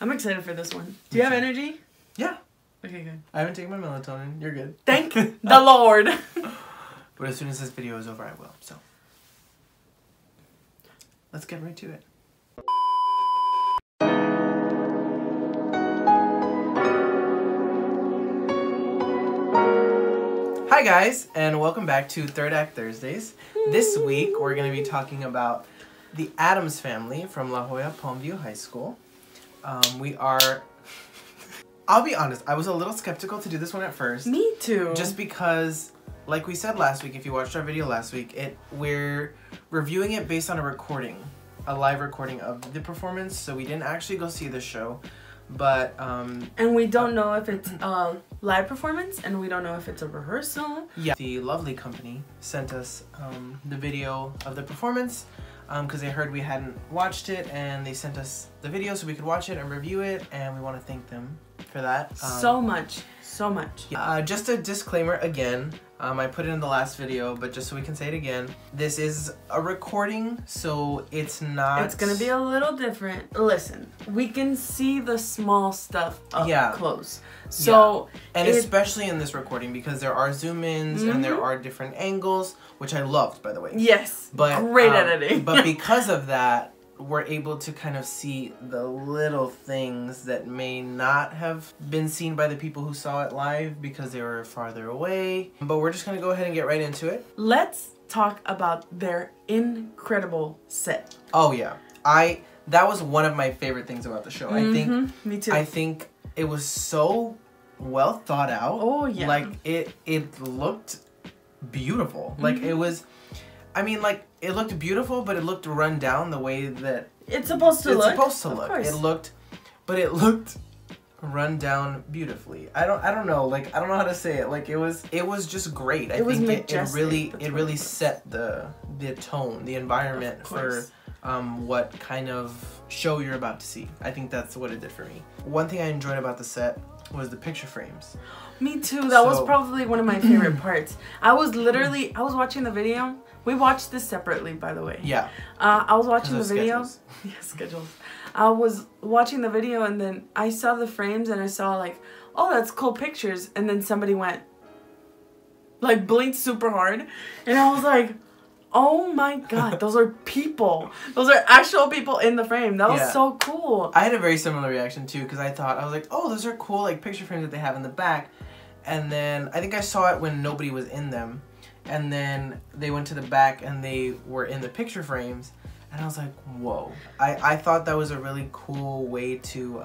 I'm excited for this one. Do you have energy? Yeah. Okay, good. I haven't taken my melatonin. You're good. Thank the Lord. But as soon as this video is over, I will. So let's get right to it. Hi guys, and welcome back to Third Act Thursdays. This week we're going to be talking about the Addams Family from La Joya Palmview High School. I'll be honest, I was a little skeptical to do this one at first. Me too. Just because, like we said last week, if you watched our video last week, we're reviewing it based on a live recording of the performance, so we didn't actually go see the show. But and we don't know if it's a live performance, and we don't know if it's a rehearsal. Yeah, the lovely company sent us the video of the performance because they heard we hadn't watched it, and they sent us the video so we could watch it and review it, and we want to thank them for that. So much. Just a disclaimer again. I put it in the last video, but just so we can say it again, this is a recording, so it's not... It's gonna be a little different. Listen, we can see the small stuff up close. So... Yeah. And especially in this recording, because there are zoom-ins and there are different angles, which I loved, by the way. Yes, but, great editing. But because of that, we're able to kind of see the little things that may not have been seen by the people who saw it live because they were farther away. But we're just gonna go ahead and get right into it. Let's talk about their incredible set. Oh yeah, that was one of my favorite things about the show. I think me too. I think it was so well thought out. Oh yeah. Like it looked beautiful. Like it was, I mean, like it looked beautiful, but it looked run down the way that it's supposed to look. It's supposed to look. Course. It looked run down beautifully. I don't know. Like I don't know how to say it. Like it was just great. I think it really set the tone, the environment for what kind of show you're about to see. I think that's what it did for me. One thing I enjoyed about the set was the picture frames. Me too. That was probably one of my favorite parts. I was watching the video. We watched this separately, by the way. Yeah. I was watching the video. Schedules. Yeah, schedules. I was watching the video, and then I saw the frames, and I saw like, oh, that's cool pictures. And then somebody went, like, blinked super hard, and I was like, oh my god, those are people. Those are actual people in the frame. That was so cool. I had a very similar reaction too, because I was like, oh, those are cool, like picture frames that they have in the back. And then I think I saw it when nobody was in them. And then they went to the back and they were in the picture frames. And I was like, whoa. I thought that was a really cool way to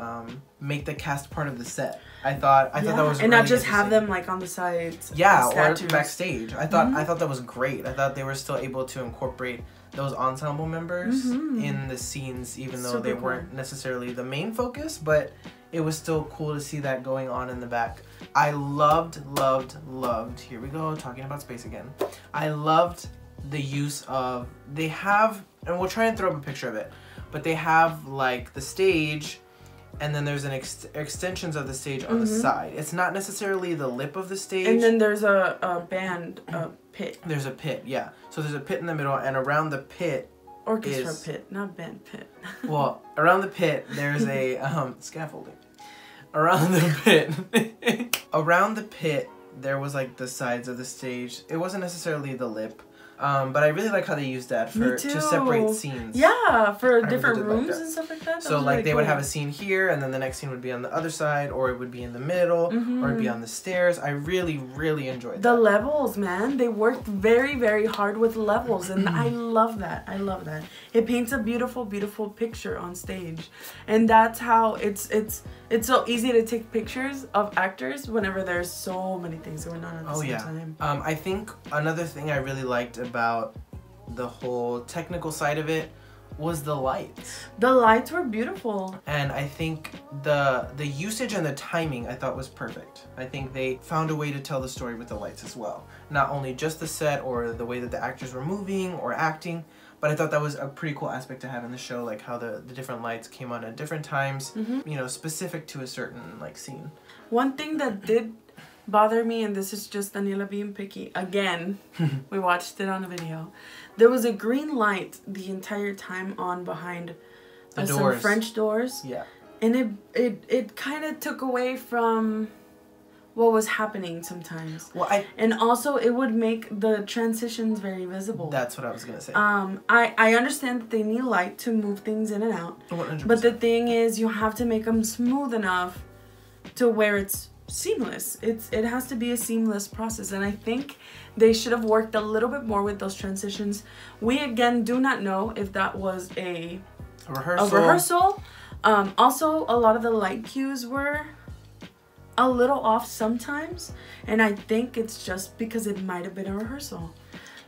make the cast part of the set. I thought that was really and not just have them like on the sides. Yeah, or backstage. I thought that was great. I thought they were still able to incorporate those ensemble members in the scenes, even though they weren't necessarily the main focus, but it was still cool to see that going on in the back. I loved, here we go, talking about space again. I loved the use of, they have, and we'll try and throw up a picture of it, but they have like the stage, and then there's an extensions of the stage on the side. It's not necessarily the lip of the stage. And then there's a band pit. There's a pit, yeah. So there's a pit in the middle, and around the pit orchestra pit, not band pit. Well, around the pit, there's a scaffolding. Around the pit, there was like the sides of the stage. It wasn't necessarily the lip, but I really like how they used that to separate scenes. Yeah, for different rooms and stuff like that. So like they would have a scene here, and then the next scene would be on the other side, or it would be in the middle, or it'd be on the stairs. I really enjoyed the levels, man. They worked very, very hard with levels, and I love that. I love that. It paints a beautiful, beautiful picture on stage, and that's how it's so easy to take pictures of actors whenever there's so many things going on at the same time. I think another thing I really liked about the whole technical side of it was the lights. The lights were beautiful. And I think the usage and the timing I thought was perfect. I think they found a way to tell the story with the lights as well. Not only just the set or the way that the actors were moving or acting, but I thought that was a pretty cool aspect to have in the show, like how the different lights came on at different times, you know, specific to a certain like scene. One thing that did bother me, and this is just Daniela being picky, again, we watched it on a video. There was a green light the entire time on behind some French doors. Yeah. And it kind of took away from what was happening sometimes. Well, and also it would make the transitions very visible. That's what I was gonna say. I understand that they need light to move things in and out. 100%. But the thing is, you have to make them smooth enough to where it's seamless. It has to be a seamless process, and I think they should have worked a little bit more with those transitions. We again do not know if that was a rehearsal. Also, a lot of the light cues were a little off sometimes, and I think it's just because it might have been a rehearsal,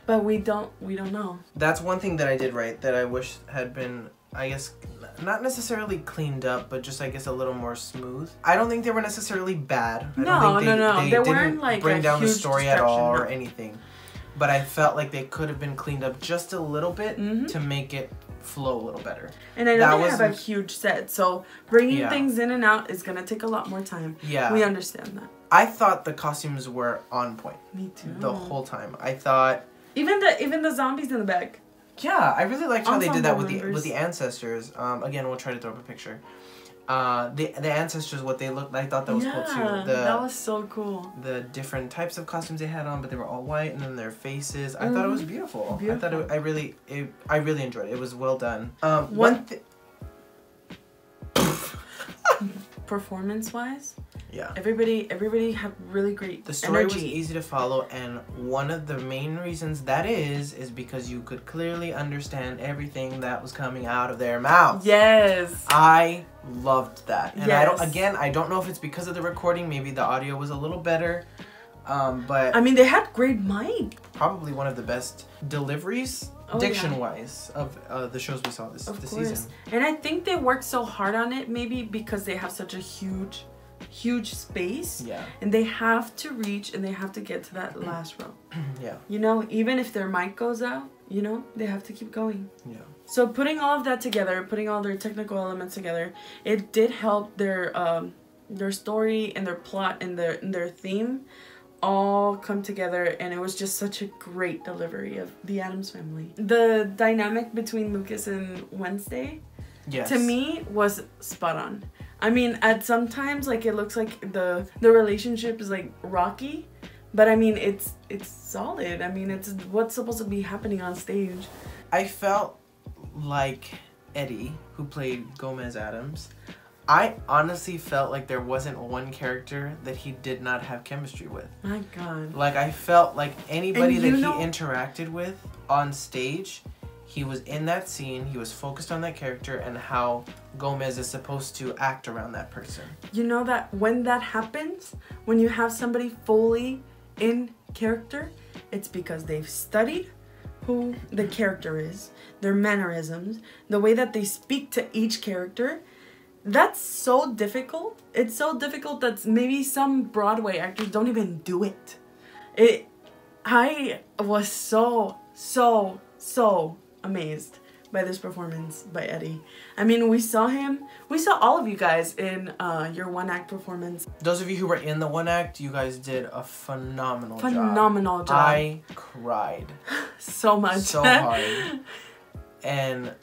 but we don't know. That's one thing that I did right that I wish had been, I guess, not necessarily cleaned up, but just, I guess, a little more smooth. I don't think they were necessarily bad. No. They didn't like bring down the story at all or anything, but I felt like they could have been cleaned up just a little bit to make it flow a little better. And I know they have a huge set, so bringing things in and out is gonna take a lot more time. Yeah, we understand that. I thought the costumes were on point. Me too. The whole time, I thought even the zombies in the back. Yeah, I really liked how they did that with the ancestors. Again, we'll try to throw up a picture. The ancestors, what they looked like, I thought that was cool too. That was so cool. The different types of costumes they had on, but they were all white, and then their faces. I thought it was beautiful. I thought I really enjoyed it. It was well done. Performance-wise, yeah, everybody had really great. The story energy. was easy to follow, and one of the main reasons that is because you could clearly understand everything that was coming out of their mouths. Yes, I loved that, and I don't know if it's because of the recording. Maybe the audio was a little better, but I mean, they had great mic. Probably one of the best deliveries. Diction-wise, of the shows we saw this season. And I think they worked so hard on it, maybe because they have such a huge space. Yeah. And they have to reach and they have to get to that last row. Yeah. You know, even if their mic goes out, you know, they have to keep going. Yeah. So putting all of that together, putting all their technical elements together, it did help their story and their plot and their theme all come together, and it was just such a great delivery of the Addams Family. The dynamic between Lucas and Wednesday, to me, was spot on. I mean, at sometimes, like, it looks like the relationship is like rocky, but I mean, it's solid. I mean, it's what's supposed to be happening on stage. I felt like Eddie, who played Gomez Addams, I honestly felt like there wasn't one character that he did not have chemistry with. My God. Like, I felt like anybody that he interacted with on stage, he was in that scene, he was focused on that character and how Gomez is supposed to act around that person. You know that when that happens, when you have somebody fully in character, it's because they've studied who the character is, their mannerisms, the way that they speak to each character. That's so difficult. It's so difficult that maybe some Broadway actors don't even do it. I was so amazed by this performance by Eddie. I mean, we saw all of you guys in your one-act performance. Those of you who were in the one act, you guys did a phenomenal job. I cried. So much. So hard. And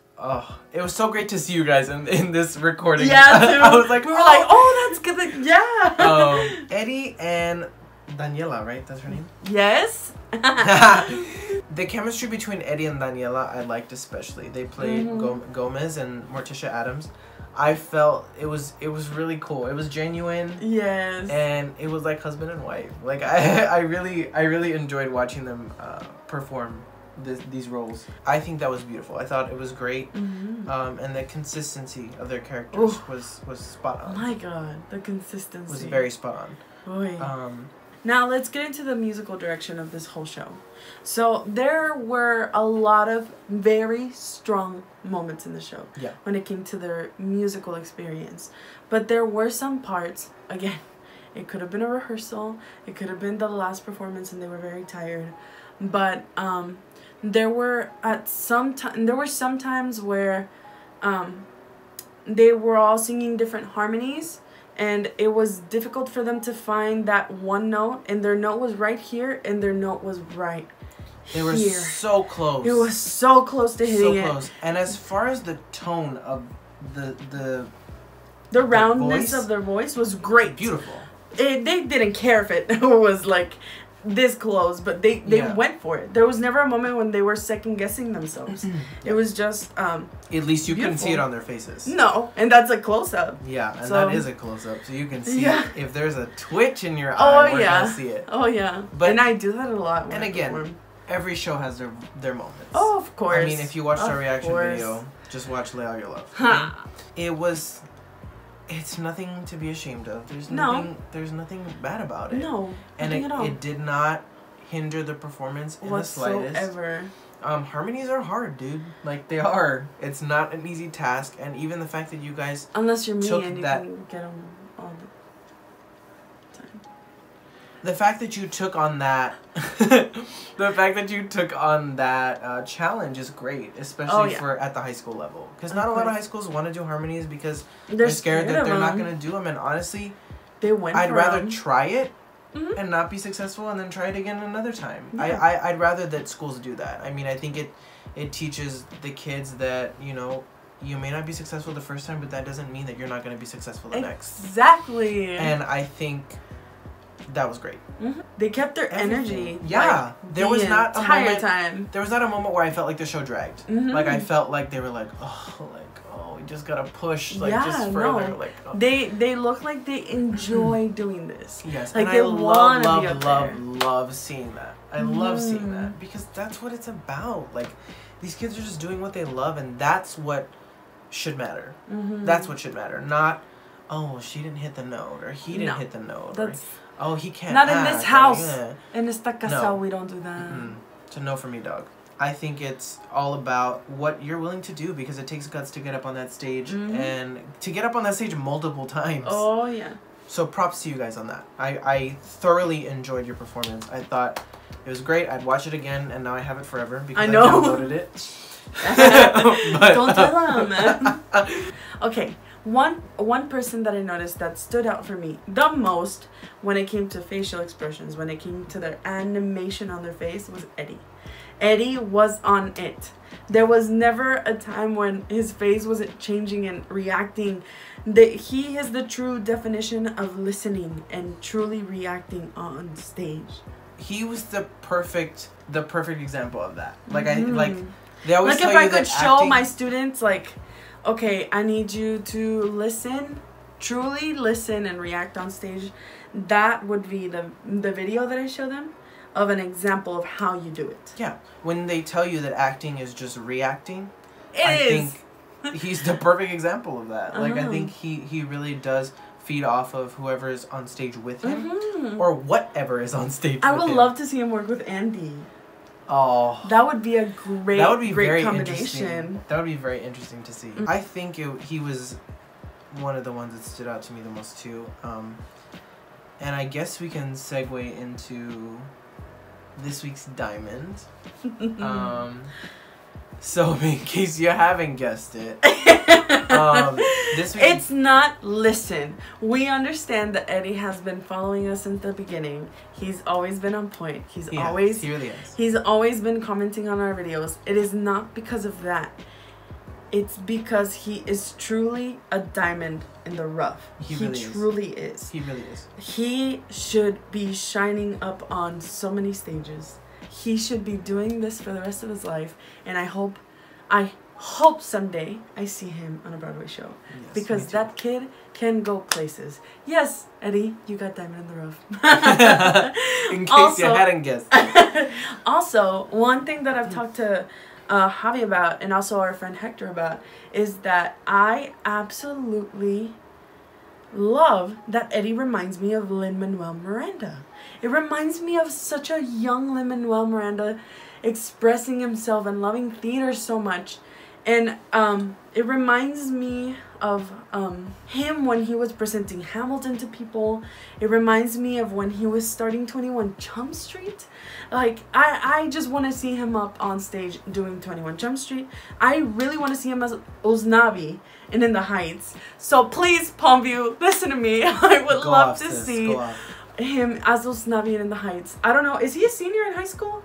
it was so great to see you guys in this recording. Yeah, too. I was like, we were like, oh, that's good. Yeah. Eddie and Daniela, right? That's her name? Yes. The chemistry between Eddie and Daniela, I liked especially. They played Gomez and Morticia Addams. I felt it was really cool. It was genuine. Yes. And it was like husband and wife. Like I really enjoyed watching them perform these roles. I think that was beautiful. I thought it was great. And the consistency of their characters was spot on. My God, the consistency was very spot on. Boy. Now let's get into the musical direction of this whole show. So there were a lot of very strong moments in the show when it came to their musical experience. But there were some parts, again, it could have been a rehearsal, it could have been the last performance and they were very tired. But there were some times where they were all singing different harmonies, and it was difficult for them to find that one note, and their note was right here and their note was right here. They were so close. It was so close to hitting it. So close. And as far as the tone of the The roundness of their voice was great. Beautiful. They didn't care if it was like this close, but they went for it. There was never a moment when they were second guessing themselves. It was just at least you couldn't see it on their faces. No, and that's a close up. Yeah, and that is a close up, so you can see if there's a twitch in your eye. We're gonna see it. Oh yeah, but and I do that a lot. And again, every show has their moments. Oh, of course. I mean, if you watched our reaction video, just watch Lay All Your Love. It's nothing to be ashamed of. There's nothing bad about it. No, and it did not hinder the performance in the slightest. Whatsoever. Harmonies are hard, dude. Like, they are. It's not an easy task, and even the fact that you guys unless you're me and you can get them all the time. The fact that you took on that, challenge is great, especially for at the high school level. Because not a lot of high schools want to do harmonies because they're scared that they're not going to do them. And honestly, I'd rather try it and not be successful and then try it again another time. Yeah. I'd rather that schools do that. I mean, I think it teaches the kids that, you know, you may not be successful the first time, but that doesn't mean that you're not going to be successful the next. Exactly. And I think that was great. They kept their energy. Yeah, there was not a moment. Time. There was not a moment where I felt like the show dragged. Like I felt like they were like, we just gotta push, just further. No. Like they look like they enjoy doing this. Yes, like and they love seeing that. I love seeing that because that's what it's about. Like these kids are just doing what they love, and that's what should matter. That's what should matter. Not, she didn't hit the note or he didn't hit the note. Or, he can't. Not in this house. In esta casa, we don't do that. It's a no for me, dog. I think it's all about what you're willing to do because it takes guts to get up on that stage and to get up on that stage multiple times. Oh, yeah. So props to you guys on that. I thoroughly enjoyed your performance. I thought it was great. I'd watch it again, and now I have it forever because I downloaded it. Don't tell them. Okay. One person that I noticed that stood out for me the most when it came to facial expressions, when it came to their animation on their face, was Eddie. Eddie was on it. There was never a time when his face wasn't changing and reacting. He is the true definition of listening and truly reacting on stage. He was the perfect example of that. Like they always tell if I you could that show my students okay, I need you to listen, truly listen and react on stage. That would be the video that I show them of an example of how you do it. Yeah. When they tell you that acting is just reacting, I think he's the perfect example of that. Like, I think he really does feed off of whoever is on stage with him or whatever is on stage with him. I would love to see him work with Andy. Oh, that would be a great very combination. That would be very interesting to see. I think he was one of the ones that stood out to me the most too. And I guess we can segue into this week's Diamond. So in case you haven't guessed it, this week it's not listen. We understand that Eddie has been following us since the beginning. He's always been on point. He really is. He's always been commenting on our videos. It is not because of that. It's because he is truly a diamond in the rough. He truly is. He really is. He should be shining up on so many stages. He should be doing this for the rest of his life, and I hope someday I see him on a Broadway show. Yes, because that kid can go places. Yes, Eddie, you got diamond in the rough. In case you hadn't guessed. Also, one thing that I've talked to Javi about, and also our friend Hector about, is that I absolutely love that Eddie reminds me of Lin-Manuel Miranda. It reminds me of such a young Lin-Manuel Miranda expressing himself and loving theater so much. And it reminds me of him when he was presenting Hamilton to people. It reminds me of when he was starting 21 Jump Street. Like, I just want to see him up on stage doing 21 Jump Street. I really want to see him as Usnavi and In the Heights. So please, Palmview, listen to me. I would love to see him as Usnavi and In the Heights. I don't know. Is he a senior in high school?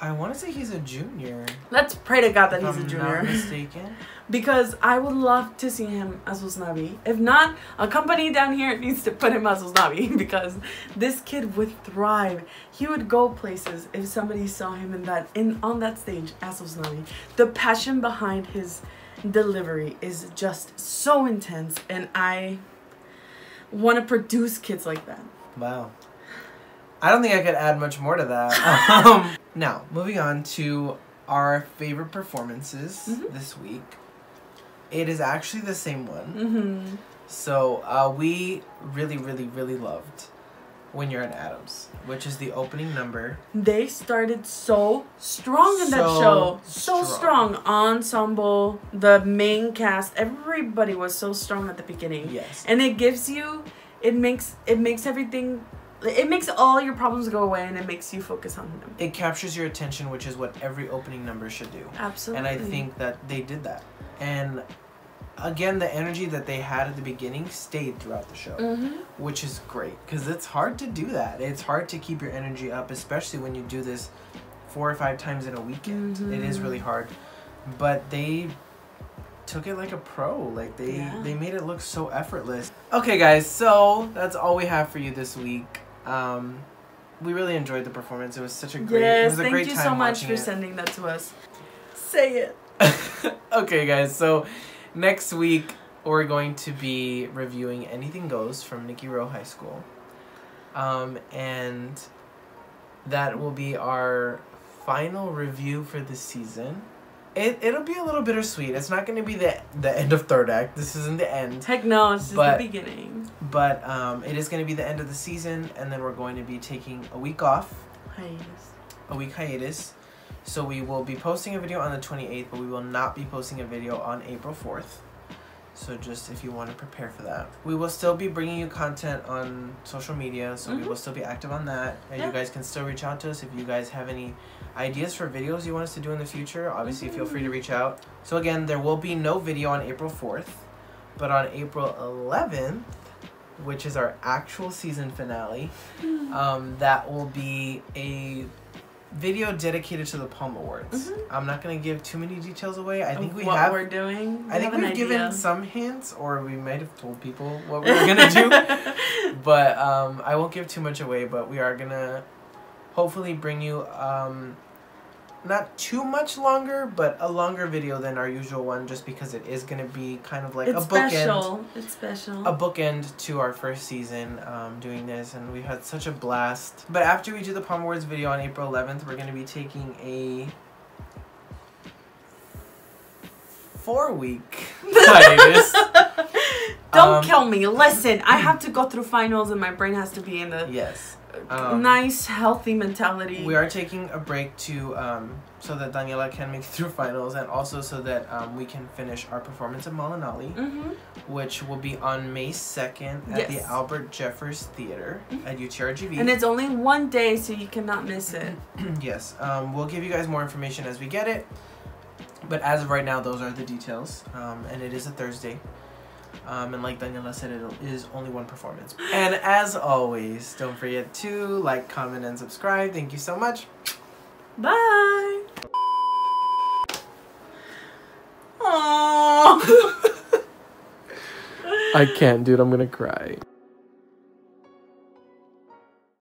I want to say he's a junior. Let's pray to God that he's a junior. If I'm not mistaken. Because I would love to see him as Usnavi. If not, a company down here needs to put him as Usnavi because this kid would thrive. He would go places if somebody saw him on that stage as Usnavi. The passion behind his delivery is just so intense, and I want to produce kids like that. Wow. I don't think I could add much more to that. Now, moving on to our favorite performances this week. It is actually the same one. So we really, really, really loved When You're at Addams, which is the opening number. They started so strong in that show. So strong. Ensemble, the main cast, everybody was so strong at the beginning. Yes. And it gives you, it makes everything, it makes all your problems go away, and it makes you focus on them. It captures your attention, which is what every opening number should do. Absolutely. And I think that they did that. And again, the energy that they had at the beginning stayed throughout the show, which is great because it's hard to do that. It's hard to keep your energy up, especially when you do this 4 or 5 times in a weekend. It is really hard, but they took it like a pro. Like they made it look so effortless. Okay, guys, so that's all we have for you this week. We really enjoyed the performance. It was such a great. It was a great time watching it. Thank you so much for sending that to us. Say it. Okay, guys, so next week we're going to be reviewing Anything Goes from Nikki Rowe High School. And that will be our final review for the season. It'll be a little bittersweet. It's not going to be the end of third act. This isn't the end. Heck no, it's just the beginning. But it is going to be the end of the season, and then we're going to be taking a week off. A week hiatus. So we will be posting a video on the 28th, but we will not be posting a video on April 4th. So just if you want to prepare for that. We will still be bringing you content on social media, so we will still be active on that. And you guys can still reach out to us if you guys have any ideas for videos you want us to do in the future. Obviously, feel free to reach out. So again, there will be no video on April 4th, but on April 11th, which is our actual season finale, that will be a video dedicated to the Palm Awards. I'm not going to give too many details away. I think what we're doing. I think we've given some hints, or we might have told people what we were going to do. But I won't give too much away, but we are going to hopefully bring you not too much longer, but a longer video than our usual one, just because it is going to be kind of like a bookend. It's special. A bookend to our first season doing this, and we had such a blast. But after we do the Palm Awards video on April 11th, we're going to be taking a 4-week hiatus. Don't kill me. Listen, I have to go through finals, and my brain has to be in the nice, healthy mentality. We are taking a break to so that Daniela can make it through finals, and also so that we can finish our performance at Malinali, which will be on May 2nd at the Albert Jeffers Theater at UTRGV. And it's only one day, so you cannot miss it. Yes. We'll give you guys more information as we get it, but as of right now, those are the details. And it is a Thursday. And like Daniela said, it is only one performance. And as always, don't forget to like, comment, and subscribe. Thank you so much. Bye. Aww. I can't, dude. I'm gonna cry.